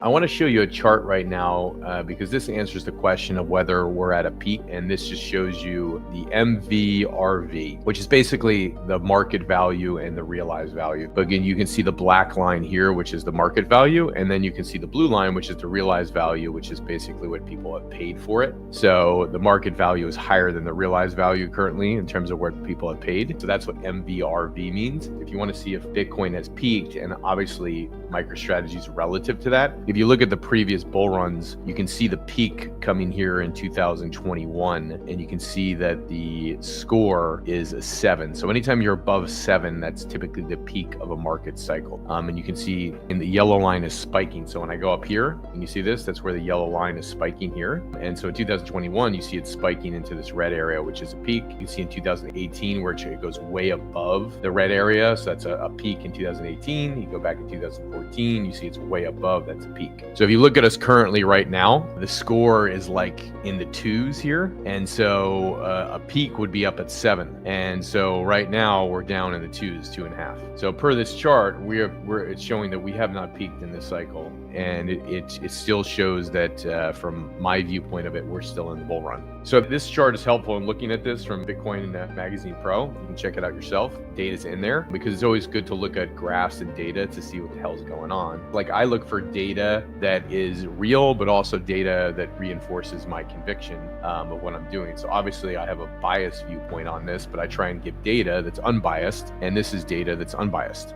I want to show you a chart right now because this answers the question of whether we're at a peak, and this just shows you the MVRV, which is basically the market value and the realized value. But again, you can see the black line here, which is the market value, and then you can see the blue line, which is the realized value, which is basically what people have paid for it. So the market value is higher than the realized value currently in terms of what people have paid. So that's what MVRV means. If you want to see if Bitcoin has peaked, and obviously MicroStrategy is relative to that, if you look at the previous bull runs, you can see the peak coming here in 2021, and you can see that the score is a 7. So anytime you're above 7, that's typically the peak of a market cycle. And you can see in the yellow line is spiking. So when I go up here and you see this, that's where the yellow line is spiking here. And so in 2021, you see it spiking into this red area, which is a peak. You can see in 2018 where it goes way above the red area. So that's a peak in 2018. You go back in 2014, you see it's way above, that's a peak. So if you look at us currently right now, the score is like in the 2s here. And so a peak would be up at 7. And so right now we're down in the 2s, 2.5. So per this chart, it's showing that we have not peaked in this cycle. And it still shows that from my viewpoint of it, we're still in the bull run. So this chart is helpful in looking at this from Bitcoin Magazine Pro. You can check it out yourself. Data's in there because it's always good to look at graphs and data to see what the hell's going on. Like I look for data that is real, but also data that reinforces my conviction of what I'm doing. So obviously I have a biased viewpoint on this, but I try and give data that's unbiased, and this is data that's unbiased.